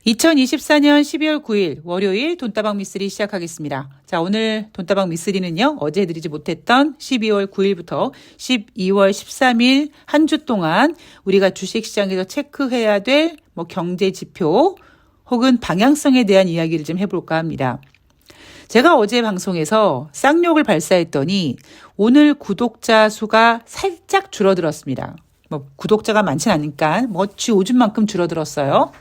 2024년 12월 9일 월요일 돈다방 미쓰리 시작하겠습니다. 자, 오늘 돈다방 미쓰리는요, 어제 해드리지 못했던 12월 9일부터 12월 13일 한 주 동안 우리가 주식시장에서 체크해야 될 경제 지표 혹은 방향성에 대한 이야기를 좀 해볼까 합니다. 제가 어제 방송에서 쌍욕을 발사했더니 오늘 구독자 수가 살짝 줄어들었습니다. 구독자가 많진 않으니까 요즘만큼 줄어들었어요.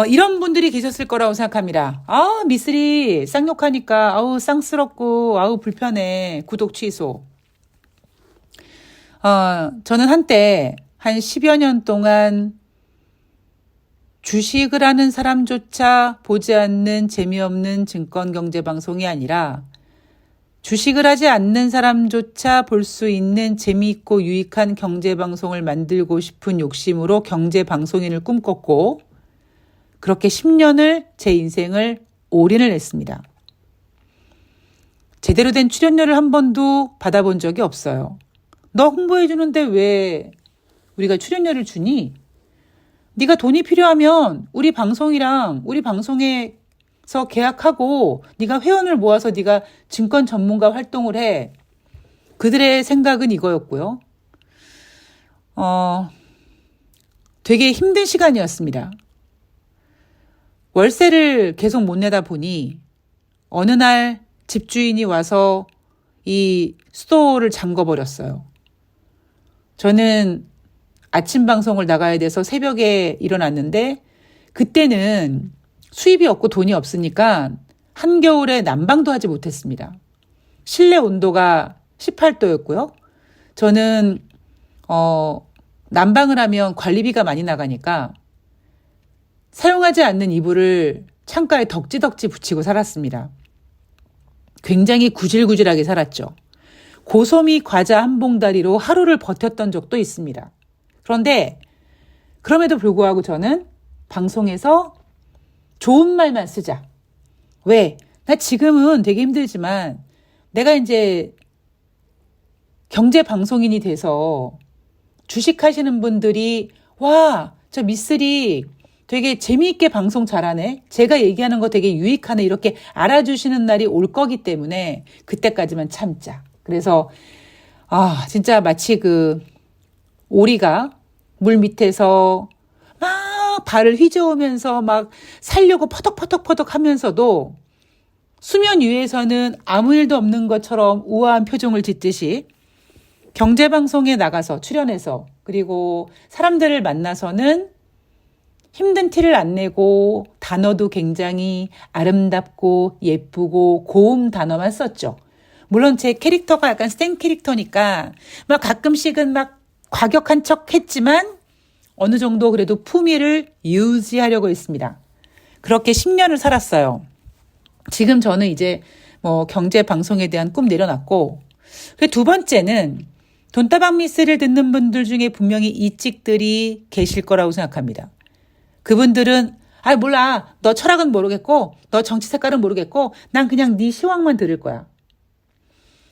이런 분들이 계셨을 거라고 생각합니다. 미쓰리 쌍욕하니까 쌍스럽고 불편해. 구독 취소. 저는 한때 한 10여 년 동안 주식을 하는 사람조차 보지 않는 재미없는 증권 경제 방송이 아니라 주식을 하지 않는 사람조차 볼 수 있는 재미있고 유익한 경제 방송을 만들고 싶은 욕심으로 경제 방송인을 꿈꿨고, 그렇게 10년을 제 인생을 올인을 했습니다. 제대로 된 출연료를 한 번도 받아본 적이 없어요. 너 홍보해 주는데 왜 우리가 출연료를 주니? 네가 돈이 필요하면 우리 방송이랑 우리 방송에서 계약하고 네가 회원을 모아서 네가 증권 전문가 활동을 해. 그들의 생각은 이거였고요. 되게 힘든 시간이었습니다. 월세를 계속 못 내다 보니 어느 날 집주인이 와서 이 스토어를 잠궈버렸어요. 저는 아침 방송을 나가야 돼서 새벽에 일어났는데, 그때는 수입이 없고 돈이 없으니까 한겨울에 난방도 하지 못했습니다. 실내 온도가 18도였고요. 저는 난방을 하면 관리비가 많이 나가니까 사용하지 않는 이불을 창가에 덕지덕지 붙이고 살았습니다. 굉장히 구질구질하게 살았죠. 고소미 과자 한 봉다리로 하루를 버텼던 적도 있습니다. 그런데 그럼에도 불구하고 저는 방송에서 좋은 말만 쓰자. 왜? 나 지금은 되게 힘들지만 내가 이제 경제 방송인이 돼서 주식하시는 분들이 저 미쓰리 되게 재미있게 방송 잘하네. 제가 얘기하는 거 되게 유익하네. 이렇게 알아주시는 날이 올 거기 때문에 그때까지만 참자. 그래서 진짜 마치 오리가 물 밑에서 막 발을 휘저으면서 막 살려고 퍼덕퍼덕 하면서도 수면 위에서는 아무 일도 없는 것처럼 우아한 표정을 짓듯이 경제방송에 나가서 출연해서, 그리고 사람들을 만나서는 힘든 티를 안 내고 단어도 굉장히 아름답고 예쁘고 고운 단어만 썼죠. 물론 제 캐릭터가 약간 센 캐릭터니까 가끔씩은 과격한 척 했지만 어느 정도 그래도 품위를 유지하려고 했습니다. 그렇게 10년을 살았어요. 지금 저는 이제 경제 방송에 대한 꿈 내려놨고, 두 번째는 돈다방 미쓰리를 듣는 분들 중에 분명히 이찍들이 계실 거라고 생각합니다. 그분들은 몰라, 너 철학은 모르겠고 너 정치 색깔은 모르겠고 난 그냥 네 시황만 들을 거야.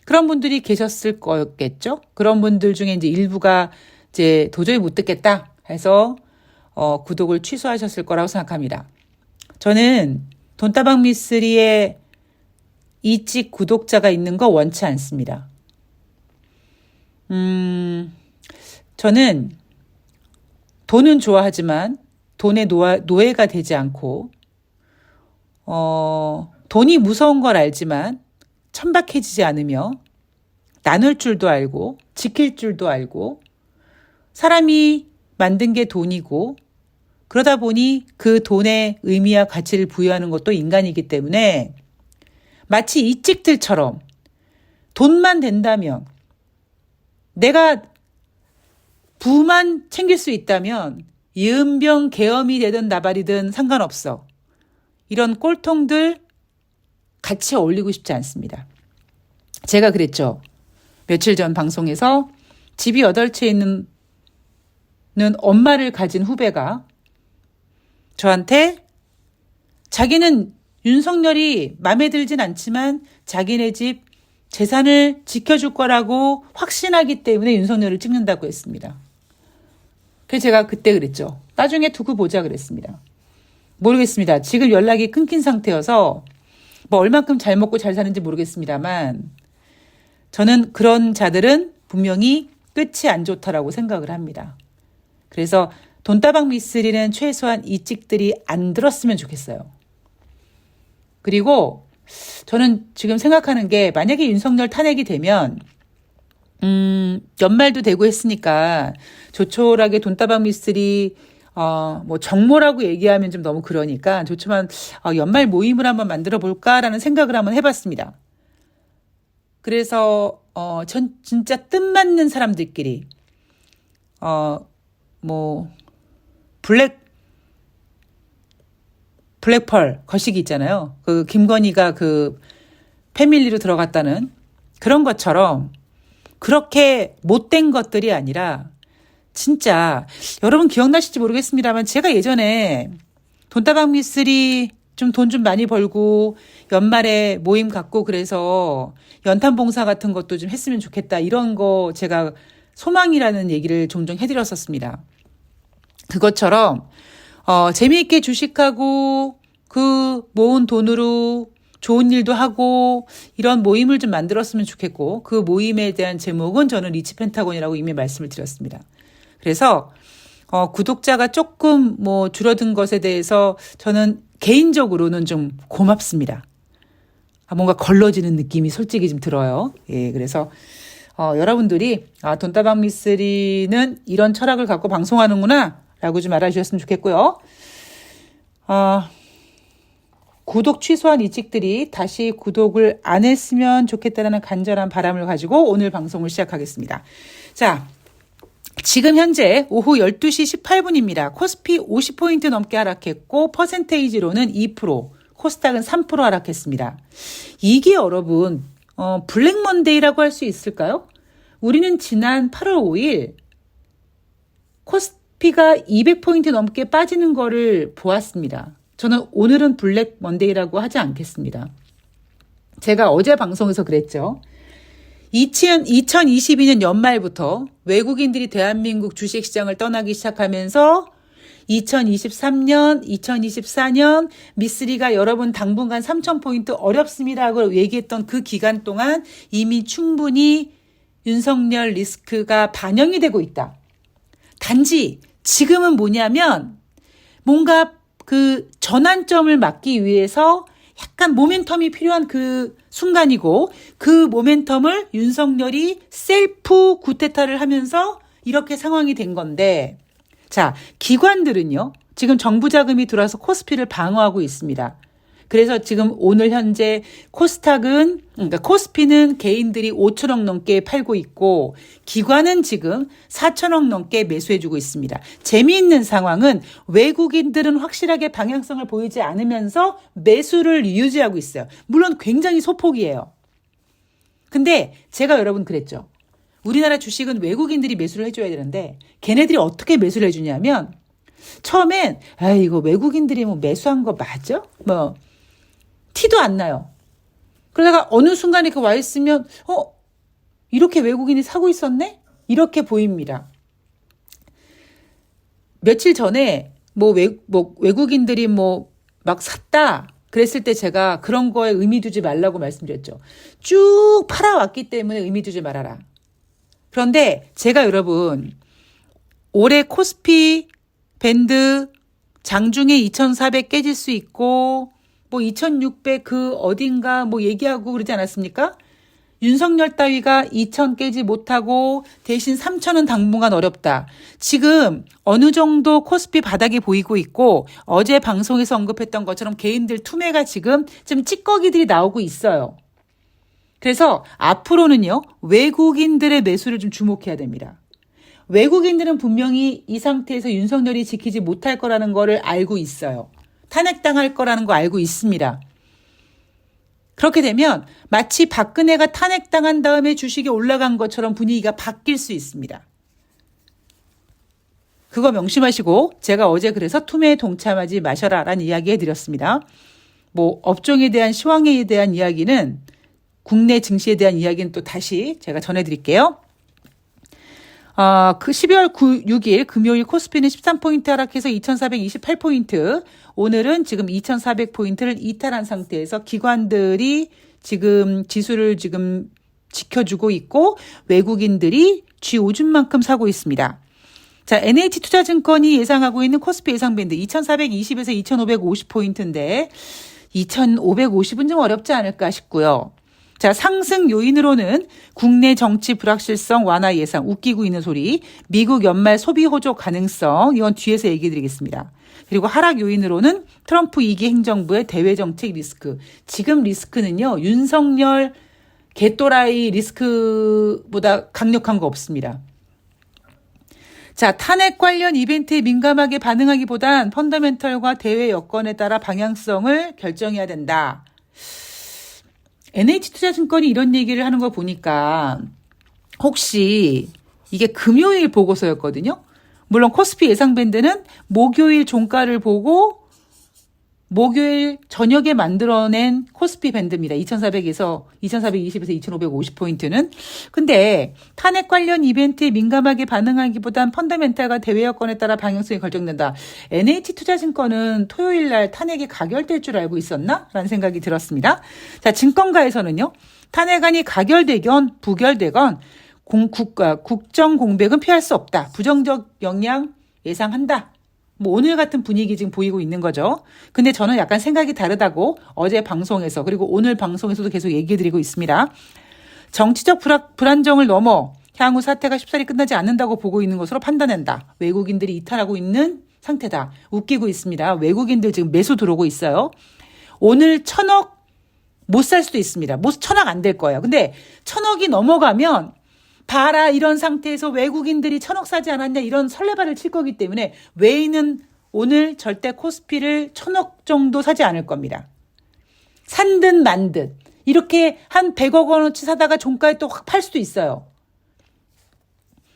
그런 분들이 계셨을 거겠죠. 그런 분들 중에 이제 일부가 이제 도저히 못 듣겠다 해서 구독을 취소하셨을 거라고 생각합니다. 저는 돈다방 미쓰리에 이찍 구독자가 있는 거 원치 않습니다. 저는 돈은 좋아하지만 돈의 노예가 되지 않고, 돈이 무서운 걸 알지만 천박해지지 않으며 나눌 줄도 알고 지킬 줄도 알고, 사람이 만든 게 돈이고 그러다 보니 그 돈의 의미와 가치를 부여하는 것도 인간이기 때문에 마치 이찍들처럼 돈만 된다면, 내가 부만 챙길 수 있다면 예은병 계엄이 되든 나발이든 상관없어. 이런 꼴통들 같이 어울리고 싶지 않습니다. 제가 그랬죠. 며칠 전 방송에서 집이 8채 있는 엄마를 가진 후배가 저한테 자기는 윤석열이 마음에 들진 않지만 자기네 집 재산을 지켜줄 거라고 확신하기 때문에 윤석열을 찍는다고 했습니다. 그래서 제가 그때 그랬죠. 나중에 두고 보자 그랬습니다. 모르겠습니다. 지금 연락이 끊긴 상태여서 뭐 얼만큼 잘 먹고 잘 사는지 모르겠습니다만 저는 그런 자들은 분명히 끝이 안 좋다라고 생각을 합니다. 그래서 돈다방 미쓰리는 최소한 이 찍들이 안 들었으면 좋겠어요. 그리고 저는 지금 생각하는 게 만약에 윤석열 탄핵이 되면 연말도 되고 했으니까 조촐하게 돈다방 미쓰리 뭐 정모라고 얘기하면 좀 너무 그러니까 좋지만 연말 모임을 한번 만들어 볼까라는 생각을 한번 해봤습니다. 그래서 전 진짜 뜻맞는 사람들끼리 뭐 블랙펄 거시기 있잖아요. 그 김건희가 그 패밀리로 들어갔다는 그런 것처럼 그렇게 못된 것들이 아니라 진짜 여러분 기억나실지 모르겠습니다만 제가 예전에 돈다방 미쓰리 좀 돈 좀 많이 벌고 연말에 모임 갖고 그래서 연탄 봉사 같은 것도 좀 했으면 좋겠다 이런 거 제가 소망이라는 얘기를 종종 해드렸었습니다. 그것처럼 재미있게 주식하고 그 모은 돈으로 좋은 일도 하고 이런 모임을 좀 만들었으면 좋겠고 그 모임에 대한 제목은 저는 리치 펜타곤이라고 이미 말씀을 드렸습니다. 그래서 구독자가 조금 뭐 줄어든 것에 대해서 저는 개인적으로는 좀 고맙습니다. 뭔가 걸러지는 느낌이 솔직히 좀 들어요. 예, 그래서 여러분들이 돈다방 미쓰리는 이런 철학을 갖고 방송하는구나 라고 좀 알아주셨으면 좋겠고요. 구독 취소한 이 찍들이 다시 구독을 안 했으면 좋겠다는 간절한 바람을 가지고 오늘 방송을 시작하겠습니다. 자, 지금 현재 오후 12시 18분입니다. 코스피 50포인트 넘게 하락했고 퍼센테이지로는 2%, 코스닥은 3% 하락했습니다. 이게 여러분 블랙 먼데이라고 할 수 있을까요? 우리는 지난 8월 5일 코스피가 200포인트 넘게 빠지는 거를 보았습니다. 저는 오늘은 블랙 먼데이라고 하지 않겠습니다. 제가 어제 방송에서 그랬죠. 2022년 연말부터 외국인들이 대한민국 주식시장을 떠나기 시작하면서 2023년, 2024년 미쓰리가 여러분 당분간 3,000포인트 어렵습니다라고 얘기했던 그 기간 동안 이미 충분히 윤석열 리스크가 반영이 되고 있다. 단지 지금은 뭐냐면 뭔가 그 전환점을 막기 위해서 약간 모멘텀이 필요한 그 순간이고 그 모멘텀을 윤석열이 셀프 구테타를 하면서 이렇게 상황이 된 건데 자, 기관들은요. 지금 정부 자금이 들어와서 코스피를 방어하고 있습니다. 그래서 지금 오늘 현재 그러니까 코스피는 개인들이 5천억 넘게 팔고 있고 기관은 지금 4천억 넘게 매수해주고 있습니다. 재미있는 상황은 외국인들은 확실하게 방향성을 보이지 않으면서 매수를 유지하고 있어요. 물론 굉장히 소폭이에요. 근데 제가 여러분 그랬죠. 우리나라 주식은 외국인들이 매수를 해줘야 되는데 걔네들이 어떻게 매수를 해주냐면 처음엔 이거 외국인들이 뭐 매수한 거 맞아? 뭐 티도 안 나요. 그러다가 어느 순간에 그 와 있으면 이렇게 외국인이 사고 있었네? 이렇게 보입니다. 며칠 전에 외국인들이 막 샀다 그랬을 때 제가 그런 거에 의미 두지 말라고 말씀드렸죠. 쭉 팔아왔기 때문에 의미 두지 말아라. 그런데 제가 여러분 올해 코스피 밴드 장중에 2,400 깨질 수 있고 2,600 그 어딘가 얘기하고 그러지 않았습니까? 윤석열 따위가 2,000 깨지 못하고 대신 3,000은 당분간 어렵다. 지금 어느 정도 코스피 바닥이 보이고 있고 어제 방송에서 언급했던 것처럼 개인들 투매가 지금 좀 찌꺼기들이 나오고 있어요. 그래서 앞으로는요. 외국인들의 매수를 좀 주목해야 됩니다. 외국인들은 분명히 이 상태에서 윤석열이 지키지 못할 거라는 거를 알고 있어요. 탄핵당할 거라는 거 알고 있습니다. 그렇게 되면 마치 박근혜가 탄핵당한 다음에 주식이 올라간 것처럼 분위기가 바뀔 수 있습니다. 그거 명심하시고 제가 어제 그래서 투매에 동참하지 마셔라라는 이야기 해드렸습니다. 업종에 대한 시황에 대한 이야기는 국내 증시에 대한 이야기는 또 다시 제가 전해드릴게요. 그 12월 6일 금요일 코스피는 13포인트 하락해서 2428포인트. 오늘은 지금 2400포인트를 이탈한 상태에서 기관들이 지금 지수를 지금 지켜주고 있고 외국인들이 쥐오줌만큼 사고 있습니다. 자, NH투자증권이 예상하고 있는 코스피 예상밴드 2420에서 2550포인트인데 2550은 좀 어렵지 않을까 싶고요. 자, 상승 요인으로는 국내 정치 불확실성 완화 예상, 웃기고 있는 소리, 미국 연말 소비 호조 가능성, 이건 뒤에서 얘기해 드리겠습니다. 그리고 하락 요인으로는 트럼프 2기 행정부의 대외 정책 리스크. 지금 리스크는요, 윤석열 개또라이 리스크보다 강력한 거 없습니다. 자, 탄핵 관련 이벤트에 민감하게 반응하기보단 펀더멘털과 대외 여건에 따라 방향성을 결정해야 된다. NH투자증권이 이런 얘기를 하는 거 보니까 혹시 이게 금요일 보고서였거든요. 물론 코스피 예상밴드는 목요일 종가를 보고 목요일 저녁에 만들어낸 코스피 밴드입니다. 2400에서 2420에서 2550포인트는. 근데 탄핵 관련 이벤트에 민감하게 반응하기보단 펀더멘탈과 대외 여건에 따라 방향성이 결정된다. NH투자증권은 토요일 날 탄핵이 가결될 줄 알고 있었나? 라는 생각이 들었습니다. 자, 증권가에서는요. 탄핵안이 가결되건 부결되건 국정 공백은 피할 수 없다. 부정적 영향 예상한다. 뭐 오늘 같은 분위기 지금 보이고 있는 거죠. 근데 저는 약간 생각이 다르다고 어제 방송에서 그리고 오늘 방송에서도 계속 얘기해드리고 있습니다. 정치적 불안정을 넘어 향후 사태가 쉽사리 끝나지 않는다고 보고 있는 것으로 판단한다. 외국인들이 이탈하고 있는 상태다. 웃기고 있습니다. 외국인들 지금 매수 들어오고 있어요. 오늘 1000억 못 살 수도 있습니다. 1000억 안 될 거예요. 근데 1000억이 넘어가면 봐라, 이런 상태에서 외국인들이 1000억 사지 않았냐, 이런 설레발을 칠 거기 때문에 외인은 오늘 절대 코스피를 1000억 정도 사지 않을 겁니다. 산 듯 만 듯 이렇게 한 100억 원어치 사다가 종가에 또 확 팔 수도 있어요.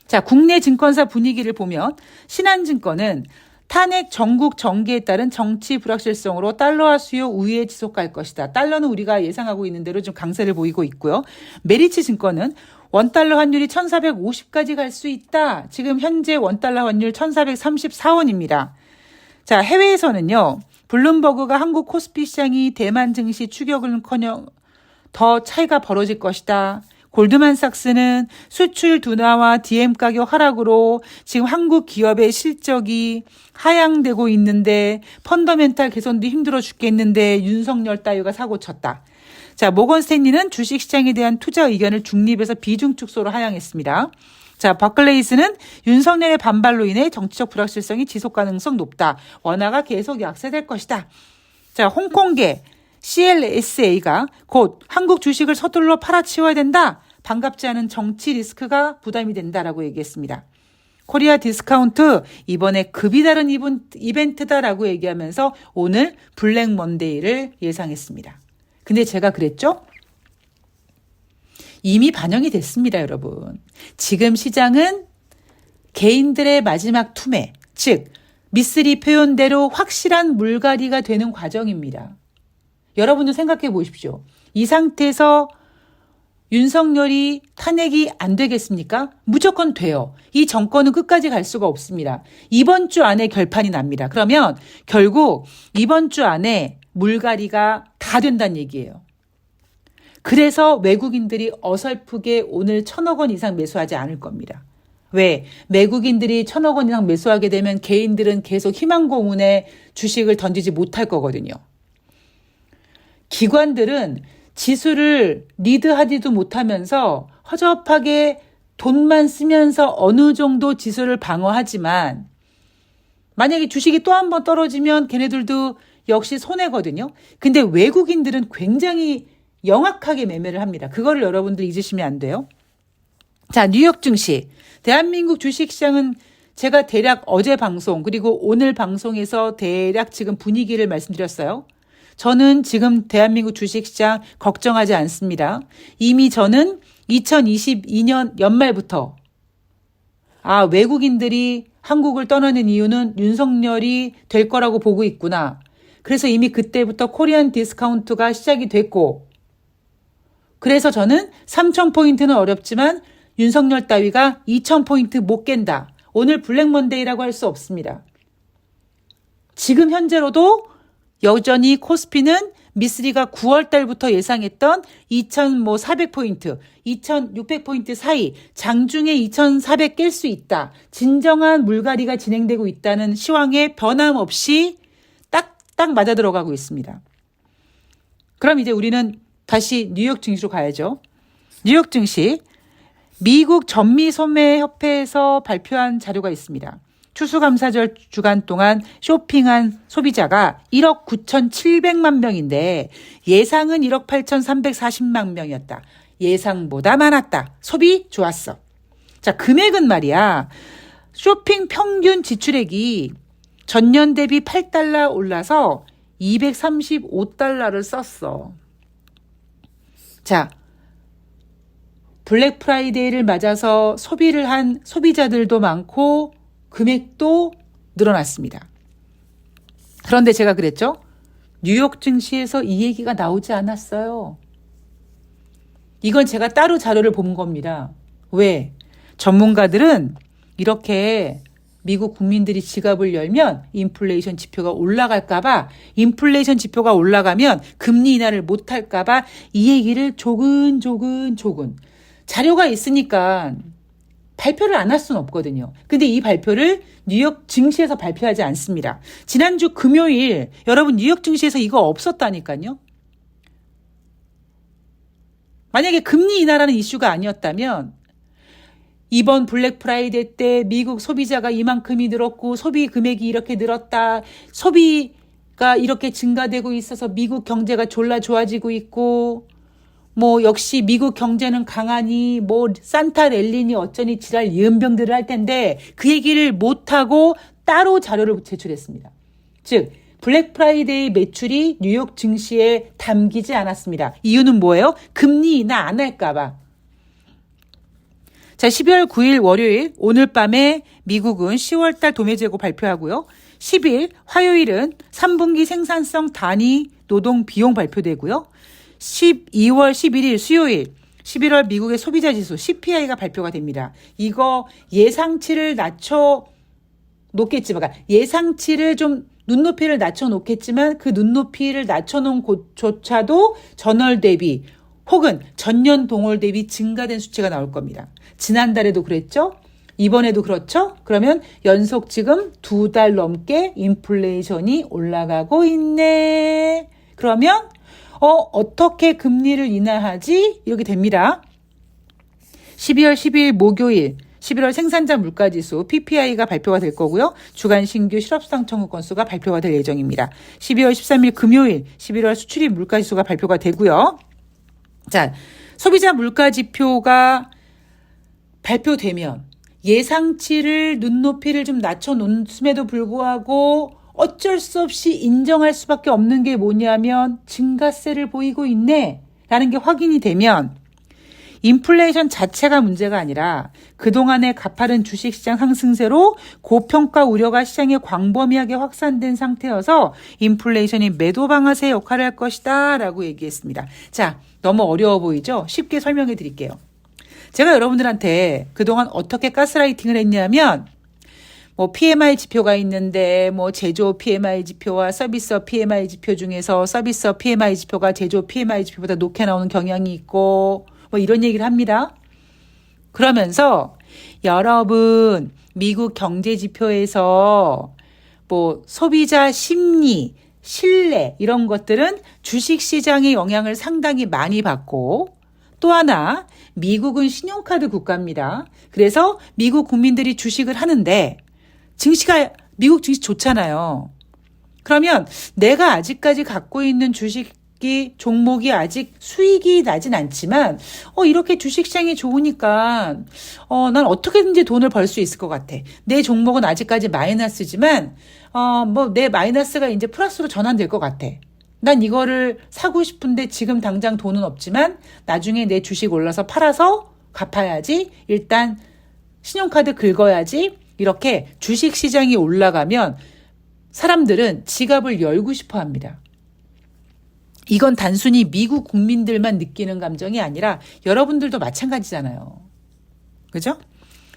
자, 국내 증권사 분위기를 보면 신한증권은 탄핵 전국 정계에 따른 정치 불확실성으로 달러화 수요 우위에 지속할 것이다. 달러는 우리가 예상하고 있는 대로 좀 강세를 보이고 있고요. 메리츠 증권은 원달러 환율이 1450까지 갈 수 있다. 지금 현재 원달러 환율 1434원입니다. 자, 해외에서는요. 블룸버그가 한국 코스피 시장이 대만 증시 추격을커녕 더 차이가 벌어질 것이다. 골드만삭스는 수출 둔화와 DM 가격 하락으로 지금 한국 기업의 실적이 하향되고 있는데 펀더멘탈 개선도 힘들어 죽겠는데 윤석열 따위가 사고쳤다. 자, 모건스탠리는 주식시장에 대한 투자 의견을 중립에서 비중 축소로 하향했습니다. 자, 바클레이스는 윤석열의 반발로 인해 정치적 불확실성이 지속 가능성 높다. 원화가 계속 약세될 것이다. 자, 홍콩계 CLSA가 곧 한국 주식을 서둘러 팔아치워야 된다. 반갑지 않은 정치 리스크가 부담이 된다라고 얘기했습니다. 코리아 디스카운트 이번에 급이 다른 이벤트다라고 얘기하면서 오늘 블랙 먼데이를 예상했습니다. 근데 제가 그랬죠? 이미 반영이 됐습니다, 여러분. 지금 시장은 개인들의 마지막 투매, 즉 미쓰리 표현대로 확실한 물갈이가 되는 과정입니다. 여러분도 생각해 보십시오. 이 상태에서 윤석열이 탄핵이 안 되겠습니까? 무조건 돼요. 이 정권은 끝까지 갈 수가 없습니다. 이번 주 안에 결판이 납니다. 그러면 결국 이번 주 안에 물갈이가 다 된다는 얘기예요. 그래서 외국인들이 어설프게 오늘 1000억 원 이상 매수하지 않을 겁니다. 왜? 외국인들이 1000억 원 이상 매수하게 되면 개인들은 계속 희망고문에 주식을 던지지 못할 거거든요. 기관들은 지수를 리드하지도 못하면서 허접하게 돈만 쓰면서 어느 정도 지수를 방어하지만 만약에 주식이 또 한 번 떨어지면 걔네들도 역시 손해거든요. 근데 외국인들은 굉장히 영악하게 매매를 합니다. 그거를 여러분들 잊으시면 안 돼요. 자, 뉴욕 증시. 대한민국 주식시장은 제가 대략 어제 방송 그리고 오늘 방송에서 대략 지금 분위기를 말씀드렸어요. 저는 지금 대한민국 주식시장 걱정하지 않습니다. 이미 저는 2022년 연말부터 외국인들이 한국을 떠나는 이유는 윤석열이 될 거라고 보고 있구나. 그래서 이미 그때부터 코리안 디스카운트가 시작이 됐고 그래서 저는 3,000포인트는 어렵지만 윤석열 따위가 2,000포인트 못 깬다. 오늘 블랙먼데이라고 할 수 없습니다. 지금 현재로도 여전히 코스피는 미쓰리가 9월 달부터 예상했던 2,400포인트, 2,600포인트 사이, 장중에 2,400 깰 수 있다. 진정한 물갈이가 진행되고 있다는 시황에 변함없이 딱딱 맞아 들어가고 있습니다. 그럼 이제 우리는 다시 뉴욕 증시로 가야죠. 뉴욕 증시, 미국 전미소매협회에서 발표한 자료가 있습니다. 추수감사절 주간 동안 쇼핑한 소비자가 1억 9,700만 명인데 예상은 1억 8,340만 명이었다. 예상보다 많았다. 소비 좋았어. 자, 금액은 말이야. 쇼핑 평균 지출액이 전년 대비 8달러 올라서 235달러를 썼어. 자, 블랙 프라이데이를 맞아서 소비를 한 소비자들도 많고 금액도 늘어났습니다. 그런데 제가 그랬죠? 뉴욕 증시에서 이 얘기가 나오지 않았어요. 이건 제가 따로 자료를 본 겁니다. 왜? 전문가들은 이렇게 미국 국민들이 지갑을 열면 인플레이션 지표가 올라갈까봐, 인플레이션 지표가 올라가면 금리 인하를 못할까봐 이 얘기를 조근조근 자료가 있으니까 발표를 안 할 수는 없거든요. 근데 이 발표를 뉴욕 증시에서 발표하지 않습니다. 지난주 금요일 여러분 뉴욕 증시에서 이거 없었다니까요. 만약에 금리 인하라는 이슈가 아니었다면 이번 블랙 프라이데이 때 미국 소비자가 이만큼이 늘었고 소비 금액이 이렇게 늘었다. 소비가 이렇게 증가되고 있어서 미국 경제가 졸라 좋아지고 있고 뭐 역시 미국 경제는 강하니 뭐 산타랠리니 어쩌니 지랄 예언병들을 할 텐데 그 얘기를 못하고 따로 자료를 제출했습니다. 즉 블랙 프라이데이 매출이 뉴욕 증시에 담기지 않았습니다. 이유는 뭐예요? 금리 인하 안 할까 봐. 자, 12월 9일 월요일 오늘 밤에 미국은 10월달 도매재고 발표하고요. 10일 화요일은 3분기 생산성 단위 노동 비용 발표되고요. 12월 11일 수요일 11월 미국의 소비자 지수 CPI가 발표가 됩니다. 이거 예상치를 낮춰 놓겠지만, 그러니까 예상치를 좀 눈높이를 낮춰 놓겠지만 그 눈높이를 낮춰 놓은 곳조차도 전월 대비 혹은 전년 동월 대비 증가된 수치가 나올 겁니다. 지난달에도 그랬죠? 이번에도 그렇죠? 그러면 연속 지금 2달 넘게 인플레이션이 올라가고 있네. 그러면 어떻게 금리를 인하하지? 이렇게 됩니다. 12월 12일 목요일 11월 생산자 물가지수 PPI가 발표가 될 거고요. 주간 신규 실업수당 청구 건수가 발표가 될 예정입니다. 12월 13일 금요일 11월 수출입 물가지수가 발표가 되고요. 자, 소비자 물가지표가 발표되면 예상치를 눈높이를 좀 낮춰놓음에도 불구하고 어쩔 수 없이 인정할 수밖에 없는 게 뭐냐면 증가세를 보이고 있네 라는 게 확인이 되면 인플레이션 자체가 문제가 아니라 그동안의 가파른 주식시장 상승세로 고평가 우려가 시장에 광범위하게 확산된 상태여서 인플레이션이 매도 방아쇠 역할을 할 것이다 라고 얘기했습니다. 자, 너무 어려워 보이죠? 쉽게 설명해 드릴게요. 제가 여러분들한테 그동안 어떻게 가스라이팅을 했냐면 뭐 PMI 지표가 있는데 뭐 제조 PMI 지표와 서비스업 PMI 지표 중에서 서비스업 PMI 지표가 제조 PMI 지표보다 높게 나오는 경향이 있고 뭐 이런 얘기를 합니다. 그러면서 여러분 미국 경제 지표에서 뭐 소비자 심리, 신뢰 이런 것들은 주식시장의 영향을 상당히 많이 받고 또 하나 미국은 신용카드 국가입니다. 그래서 미국 국민들이 주식을 하는데 증시가 미국 증시 좋잖아요. 그러면 내가 아직까지 갖고 있는 주식이 종목이 아직 수익이 나진 않지만 이렇게 주식시장이 좋으니까 난 어떻게든지 돈을 벌 수 있을 것 같아. 내 종목은 아직까지 마이너스지만 뭐 내 마이너스가 이제 플러스로 전환될 것 같아. 난 이거를 사고 싶은데 지금 당장 돈은 없지만 나중에 내 주식 올라서 팔아서 갚아야지. 일단 신용카드 긁어야지. 이렇게 주식시장이 올라가면 사람들은 지갑을 열고 싶어 합니다. 이건 단순히 미국 국민들만 느끼는 감정이 아니라 여러분들도 마찬가지잖아요. 그죠?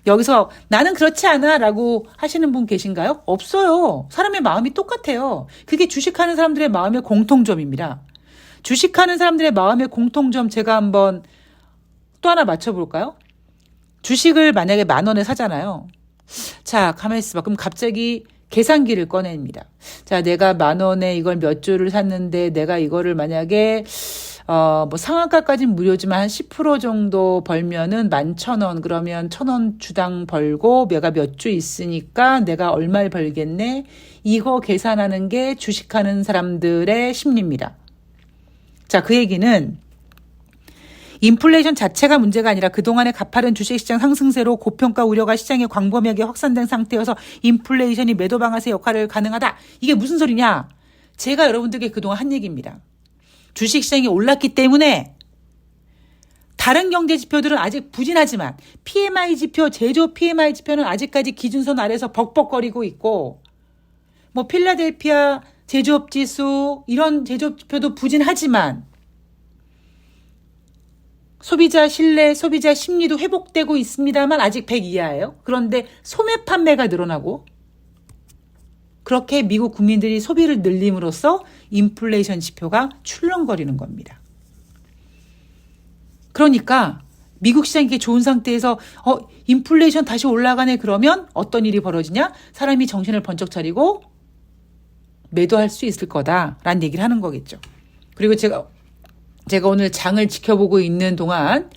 여기서 나는 그렇지 않아 라고 하시는 분 계신가요? 없어요. 사람의 마음이 똑같아요. 그게 주식하는 사람들의 마음의 공통점입니다. 주식하는 사람들의 마음의 공통점 제가 한번 또 하나 맞춰볼까요? 주식을 만약에 10,000원에 사잖아요. 자, 가만히 있어봐. 그럼 갑자기 계산기를 꺼냅니다. 자, 내가 10,000원에 이걸 몇 주를 샀는데 내가 이거를 만약에 뭐 상한가까지는 무료지만 한 10% 정도 벌면은 11,000원, 그러면 1,000원 주당 벌고 내가 몇 주 있으니까 내가 얼마를 벌겠네. 이거 계산하는 게 주식하는 사람들의 심리입니다. 자, 그 얘기는 인플레이션 자체가 문제가 아니라 그동안의 가파른 주식시장 상승세로 고평가 우려가 시장에 광범위하게 확산된 상태여서 인플레이션이 매도 방아쇠 역할을 가능하다. 이게 무슨 소리냐? 제가 여러분들께 그동안 한 얘기입니다. 주식시장이 올랐기 때문에 다른 경제 지표들은 아직 부진하지만 PMI 지표, 제조업 PMI 지표는 아직까지 기준선 아래서 벅벅거리고 있고 뭐 필라델피아 제조업 지수 이런 제조업 지표도 부진하지만 소비자 신뢰, 소비자 심리도 회복되고 있습니다만 아직 100 이하예요. 그런데 소매 판매가 늘어나고 그렇게 미국 국민들이 소비를 늘림으로써 인플레이션 지표가 출렁거리는 겁니다. 그러니까 미국 시장이 좋은 상태에서 인플레이션 다시 올라가네 그러면 어떤 일이 벌어지냐? 사람이 정신을 번쩍 차리고 매도할 수 있을 거다라는 얘기를 하는 거겠죠. 그리고 제가 오늘 장을 지켜보고 있는 동안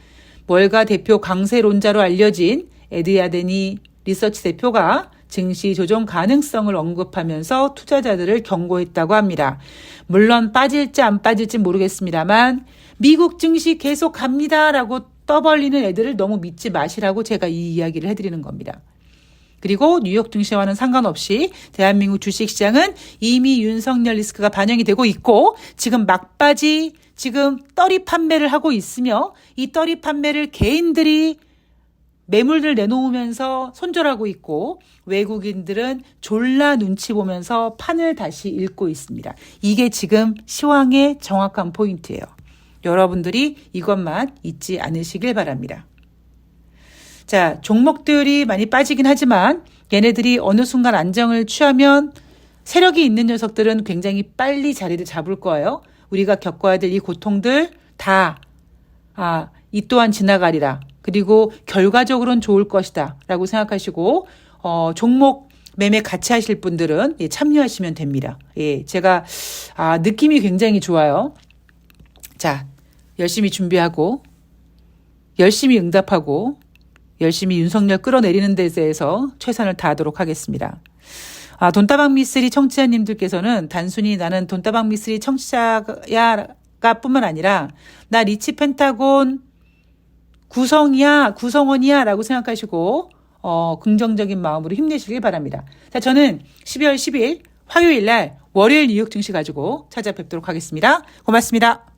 월가 대표 강세론자로 알려진 에드야데니 리서치 대표가 증시 조정 가능성을 언급하면서 투자자들을 경고했다고 합니다. 물론 빠질지 안 빠질지 모르겠습니다만 미국 증시 계속 갑니다라고 떠벌리는 애들을 너무 믿지 마시라고 제가 이 이야기를 해드리는 겁니다. 그리고 뉴욕 증시와는 상관없이 대한민국 주식시장은 이미 윤석열 리스크가 반영이 되고 있고 지금 막바지 지금 떨이 판매를 하고 있으며 이 떨이 판매를 개인들이 매물을 내놓으면서 손절하고 있고 외국인들은 졸라 눈치 보면서 판을 다시 읽고 있습니다. 이게 지금 시황의 정확한 포인트예요. 여러분들이 이것만 잊지 않으시길 바랍니다. 자, 종목들이 많이 빠지긴 하지만 얘네들이 어느 순간 안정을 취하면 세력이 있는 녀석들은 굉장히 빨리 자리를 잡을 거예요. 우리가 겪어야 될 이 고통들 다 이 또한 지나가리라. 그리고 결과적으로는 좋을 것이다 라고 생각하시고 종목 매매 같이 하실 분들은 참여하시면 됩니다. 예, 제가 느낌이 굉장히 좋아요. 자, 열심히 준비하고 열심히 응답하고 열심히 윤석열 끌어내리는 데 대해서 최선을 다하도록 하겠습니다. 돈다방 미쓰리 청취자님들께서는 단순히 나는 돈다방 미쓰리 청취자가 뿐만 아니라 나 리치 펜타곤 구성원이야 라고 생각하시고 긍정적인 마음으로 힘내시길 바랍니다. 자, 저는 12월 10일 화요일 날 월요일 뉴욕 증시 가지고 찾아뵙도록 하겠습니다. 고맙습니다.